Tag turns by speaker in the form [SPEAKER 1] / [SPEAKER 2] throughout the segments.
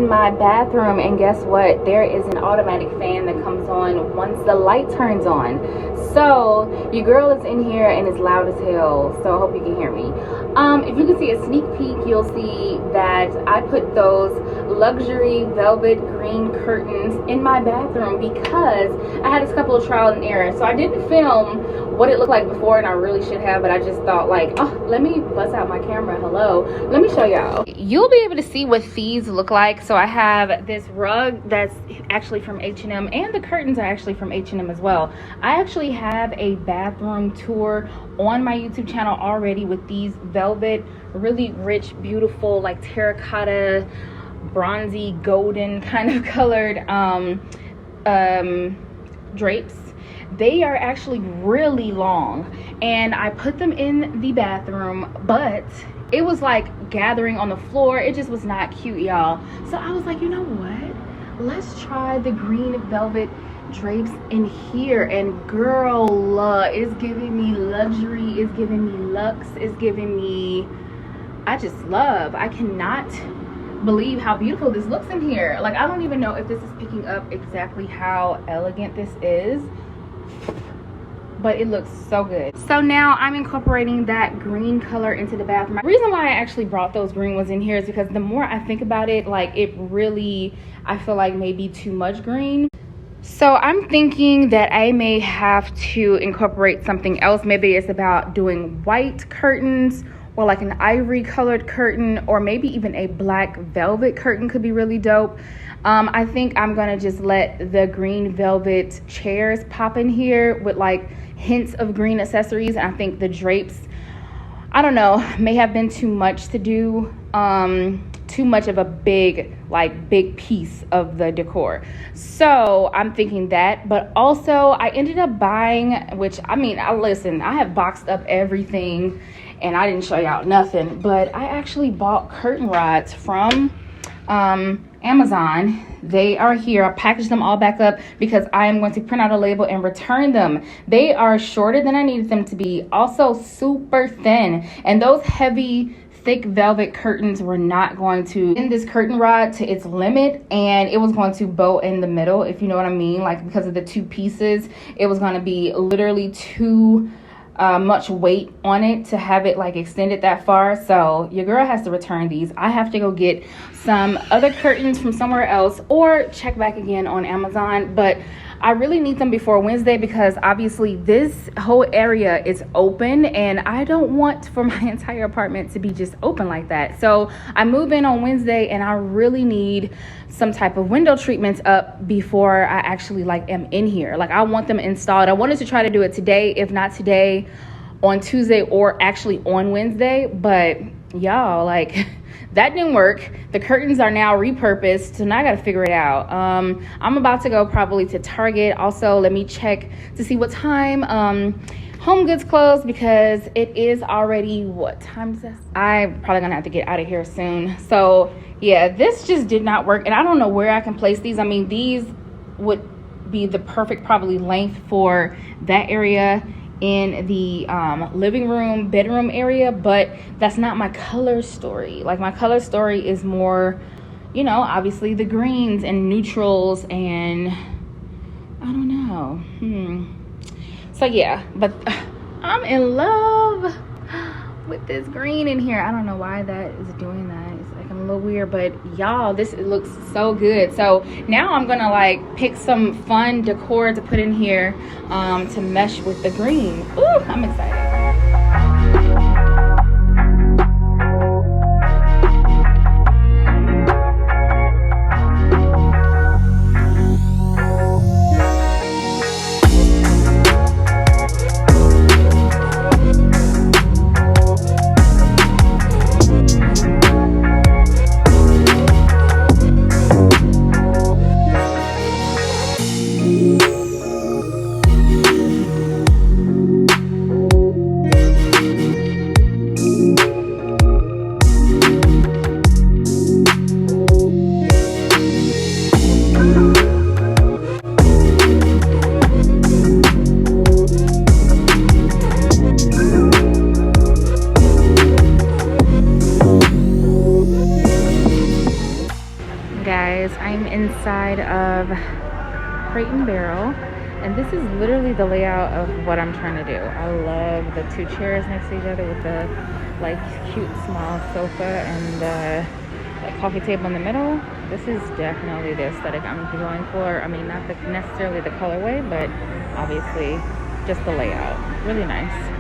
[SPEAKER 1] in my bathroom, and guess what? There is an automatic fan that comes on once the light turns on. So your girl is in here and it's loud as hell, so I hope you can hear me. If you can see a sneak peek, you'll see that I put those luxury velvet green curtains in my bathroom because I had a couple of trial and error. So I didn't film what it looked like before, and I really should have, but I just thought like, oh, let me bust out my camera. Hello, let me show y'all. You'll be able to see what these look like. So I have this rug that's actually from H&M, and the curtains are actually from H&M as well. I actually have a bathroom tour on my YouTube channel already with these velvet, really rich, beautiful, like terracotta, bronzy, golden kind of colored drapes. They are actually really long, and I put them in the bathroom, but it was like gathering on the floor. It just was not cute, y'all. So I was like, you know what, let's try the green velvet drapes in here. And girl, it's giving me luxury, it's giving me luxe, it's giving me, I just love. I cannot believe how beautiful this looks in here. Like, I don't even know if this is picking up exactly how elegant this is, but it looks so good. So now I'm incorporating that green color into the bathroom. The reason why I actually brought those green ones in here is because the more I think about it, like, it really, I feel like maybe too much green. So I'm thinking that I may have to incorporate something else. Maybe it's about doing white curtains, or like an ivory colored curtain, or maybe even a black velvet curtain could be really dope. I think I'm gonna just let the green velvet chairs pop in here with like hints of green accessories. And I think the drapes, I don't know, may have been too much to do, too much of a big piece of the decor. So I'm thinking that, but also I ended up buying, which I mean, listen, I have boxed up everything and I didn't show y'all nothing, but I actually bought curtain rods from Amazon. They are here. I packaged them all back up because I am going to print out a label and return them. They are shorter than I needed them to be, also super thin, and those heavy thick velvet curtains were not going to end this curtain rod to its limit, and it was going to bow in the middle, if you know what I mean, like because of the two pieces. It was going to be literally too much weight on it to have it like extended that far. So your girl has to return these. I have to go get some other curtains from somewhere else or check back again on Amazon, but I really need them before Wednesday because obviously this whole area is open and I don't want for my entire apartment to be just open like that. So I move in on Wednesday and I really need some type of window treatments up before I actually like am in here. Like, I want them installed. I wanted to try to do it today, if not today, on Tuesday, or actually on Wednesday, but y'all, like, that didn't work. The curtains are now repurposed, so now I gotta figure it out. I'm about to go probably to Target. Also, let me check to see what time Home Goods closed, because it is already, what time is this? I'm probably gonna have to get out of here soon. So yeah, this just did not work, and I don't know where I can place these. I mean, these would be the perfect probably length for that area in the living room, bedroom area, but that's not my color story. Like, my color story is more, you know, obviously the greens and neutrals, and I don't know. So yeah, but I'm in love with this green in here. I don't know why that is doing that. It's like a little weird, but y'all, this, it looks so good. So now I'm gonna like pick some fun decor to put in here to mesh with the green. Ooh, I'm excited. Crate and Barrel, and this is literally the layout of what I'm trying to do. I love the two chairs next to each other with the like cute small sofa and the like coffee table in the middle. This is definitely the aesthetic I'm going for. I mean, not necessarily the colorway, but obviously just the layout. Really nice.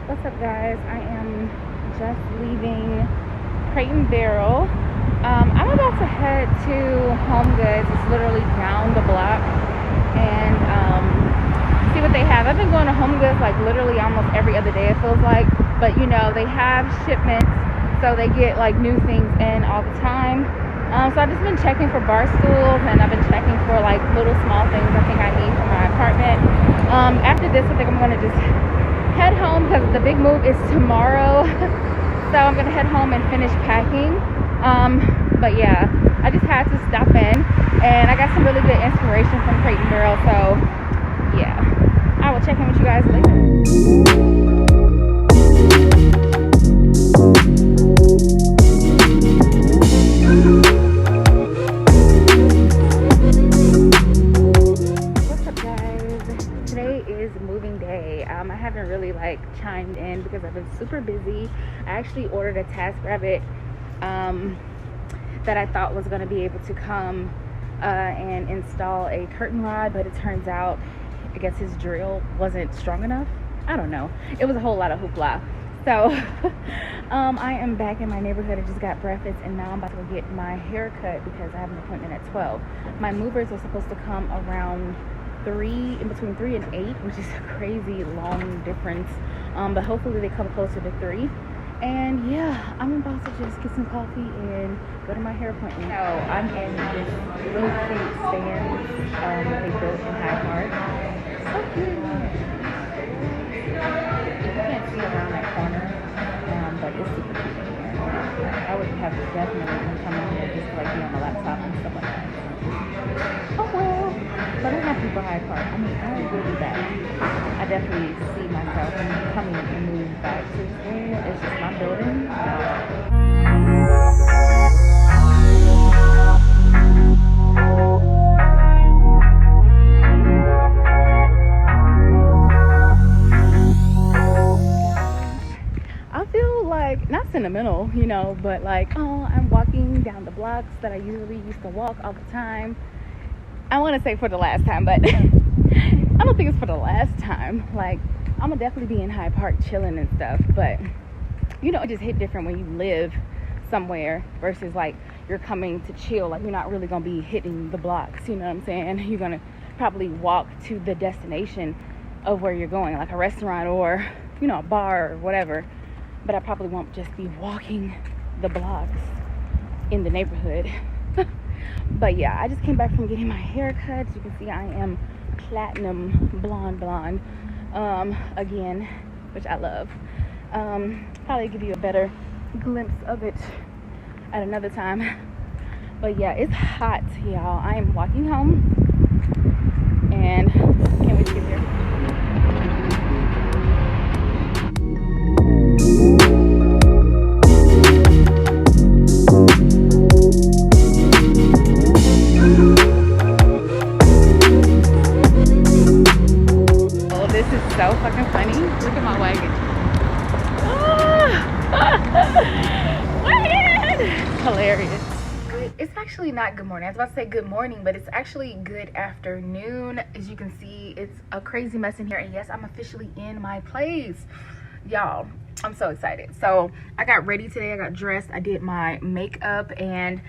[SPEAKER 1] What's up, guys? I am just leaving Crate and Barrel. I'm about to head to Home Goods. It's literally down the block, and see what they have. I've been going to Home Goods like literally almost every other day, it feels like, but you know, they have shipments, so they get like new things in all the time. So I've just been checking for bar stools, and I've been checking for like little small things I think I need for my apartment. After this, I think I'm gonna just head home because the big move is tomorrow. So I'm gonna head home and finish packing. But yeah, I just had to stop in, and I got some really good inspiration from Crate and Barrel. So yeah, I will check in with you guys later. What's up, guys? Today is moving day. I haven't really like chimed in because I've been super busy. I actually ordered a TaskRabbit that I thought was going to be able to come and install a curtain rod, but it turns out I guess his drill wasn't strong enough. I don't know. It was a whole lot of hoopla. So I am back in my neighborhood. I just got breakfast, and now I'm about to go get my hair cut because I have an appointment at 12. My movers are supposed to come around 3, in between 3 and 8, which is a crazy long difference. But hopefully they come closer to 3. And yeah, I'm about to just get some coffee and go to my hair appointment. So I'm in this really cute stand they built in Hyde Park. So cute. You can't see around that corner, but it's super cute in here. I would have definitely been coming here just to like be on my laptop and stuff like that. Oh well, but I'm happy for Hyde Park. I mean, I will be back. I definitely see myself coming and moving back to this area. It's just my building. I feel like not sentimental, you know, but like, oh, I'm walking down the blocks that I usually used to walk all the time. I want to say for the last time, but I don't think it's for the last time. Like, I'm gonna definitely be in Hyde Park chilling and stuff, but you know, it just hit different when you live somewhere versus like you're coming to chill. Like, you're not really gonna be hitting the blocks, you know what I'm saying? You're gonna probably walk to the destination of where you're going, like a restaurant or, you know, a bar or whatever. But I probably won't just be walking the blocks in the neighborhood. But yeah, I just came back from getting my hair cut. As you can see, I am platinum blonde again, which I love. Probably give you a better glimpse of it at another time. But yeah, it's hot, y'all. I am walking home, and can't wait to get there. So fucking funny. Look at my wagon. Wagon! Hilarious. It's actually not good morning. I was about to say good morning, but it's actually good afternoon. As you can see, it's a crazy mess in here. And yes, I'm officially in my place. Y'all, I'm so excited. So I got ready today. I got dressed. I did my makeup, and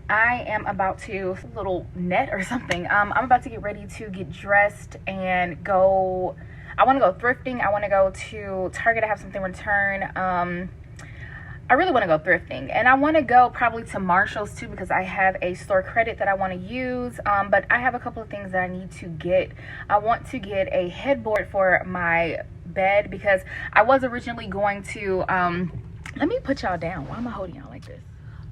[SPEAKER 1] I am about to, a little net or something. I'm about to get ready to get dressed and go. I want to go thrifting. I want to go to Target. I have something to return. I really want to go thrifting, and I want to go probably to Marshall's too, because I have a store credit that I want to use. But I have a couple of things that I need to get. I want to get a headboard for my bed because I was originally going to let me put y'all down. Why am I holding y'all like this?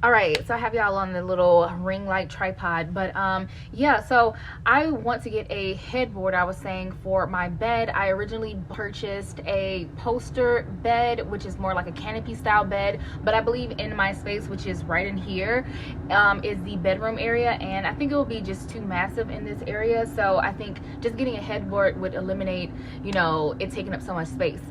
[SPEAKER 1] All right, so I have y'all on the little ring light tripod, but yeah, so I want to get a headboard. I was saying for my bed, I originally purchased a poster bed, which is more like a canopy style bed, but I believe in my space, which is right in here, is the bedroom area, and I think it will be just too massive in this area. So I think just getting a headboard would eliminate, you know, it taking up so much space.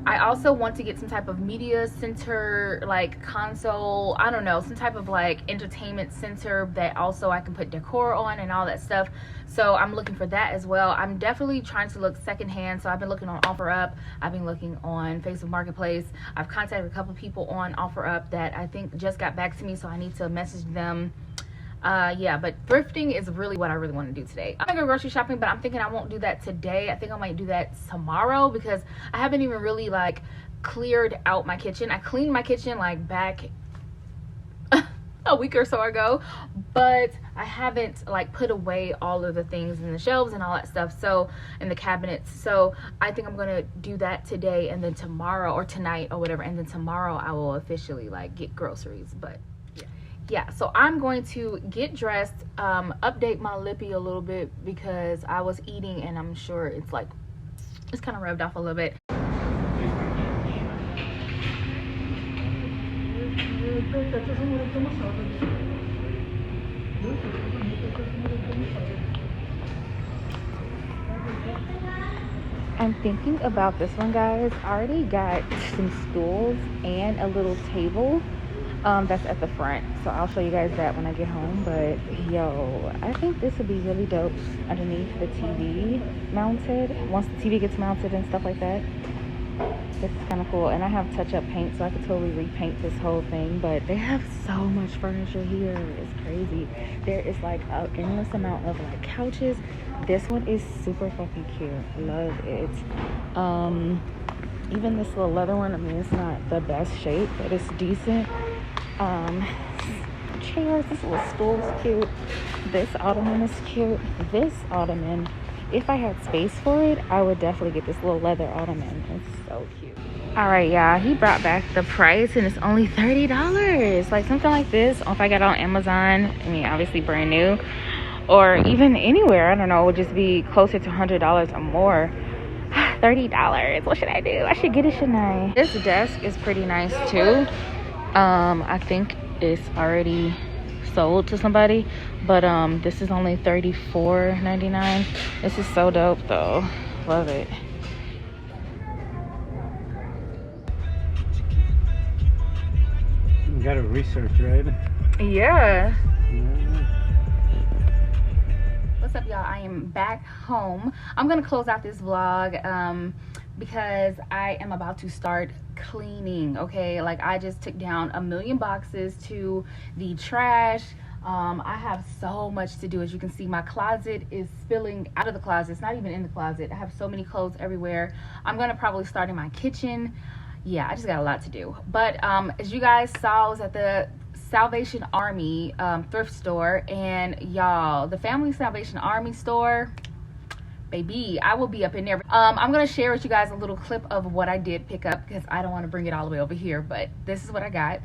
[SPEAKER 1] I also want to get some type of media center, like console, I don't know, some type of like entertainment center that also I can put decor on and all that stuff. So I'm looking for that as well. I'm definitely trying to look secondhand. So I've been looking on OfferUp. I've been looking on Facebook Marketplace. I've contacted a couple people on OfferUp that I think just got back to me. So I need to message them. Yeah, but thrifting is really what I really want to do today. I'm gonna go grocery shopping, but I'm thinking I won't do that today. I think I might do that tomorrow because I haven't even really like cleared out my kitchen. I cleaned my kitchen like back a week or so ago, but I haven't like put away all of the things in the shelves and all that stuff, so in the cabinets. So I think I'm gonna do that today, and then tomorrow or tonight or whatever, and then tomorrow I will officially like get groceries. But yeah, so I'm going to get dressed, update my lippy a little bit because I was eating and I'm sure it's like, it's kind of rubbed off a little bit. I'm thinking about this one, guys. I already got some stools and a little table that's at the front, so I'll show you guys that when I get home. But yo, I think this would be really dope underneath the TV mounted, once the TV gets mounted and stuff like that. This is kind of cool, and I have touch-up paint, so I could totally repaint this whole thing. But they have so much furniture here, it's crazy. There is like an endless amount of like couches. This one is super fucking cute, love it. Even this little leather one, I mean, it's not the best shape, but it's decent. Chairs, this little stool is cute. This ottoman is cute. This ottoman, if I had space for it, I would definitely get this little leather ottoman. It's so cute. All right, y'all, he brought back the price and it's only $30. Like something like this, or if I got it on Amazon, I mean, obviously brand new, or even anywhere, I don't know, it would just be closer to $100 or more. $30. What should I do? I should get it, shouldn't I? This desk is pretty nice too. I think it's already sold to somebody, but this is only $34.99. This is so dope though, love it.
[SPEAKER 2] You gotta research, right?
[SPEAKER 1] Yeah. What's up, y'all? I am back home. I'm gonna close out this vlog because I am about to start cleaning. Okay, like I just took down 1 million boxes to the trash. I have so much to do. As you can see, my closet is spilling out of the closet. It's not even in the closet. I have so many clothes everywhere. I'm gonna probably start in my kitchen. Yeah, I just got a lot to do. But as you guys saw, I was at the Salvation Army thrift store, and y'all, the Family Salvation Army store, baby, I will be up in there. I'm gonna share with you guys a little clip of what I did pick up because I don't want to bring it all the way over here, but this is what I got.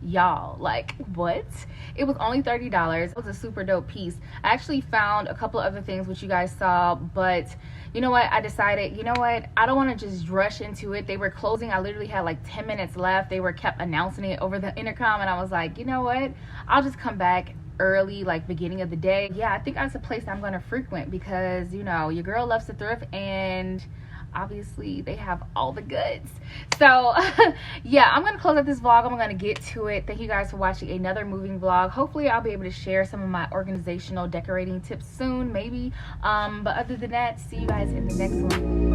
[SPEAKER 1] Y'all, like, what? It was only $30. It was a super dope piece. I actually found a couple other things which you guys saw, but you know what, I decided, you know what, I don't want to just rush into it. They were closing. I literally had like 10 minutes left. They were kept announcing it over the intercom, and I was like, you know what, I'll just come back early, like beginning of the day. Yeah, I think that's a place I'm going to frequent because, you know, your girl loves to thrift, and obviously they have all the goods. So yeah, I'm gonna close out this vlog. I'm gonna get to it. Thank you guys for watching another moving vlog. Hopefully I'll be able to share some of my organizational decorating tips soon, maybe. But other than that, see you guys in the next one.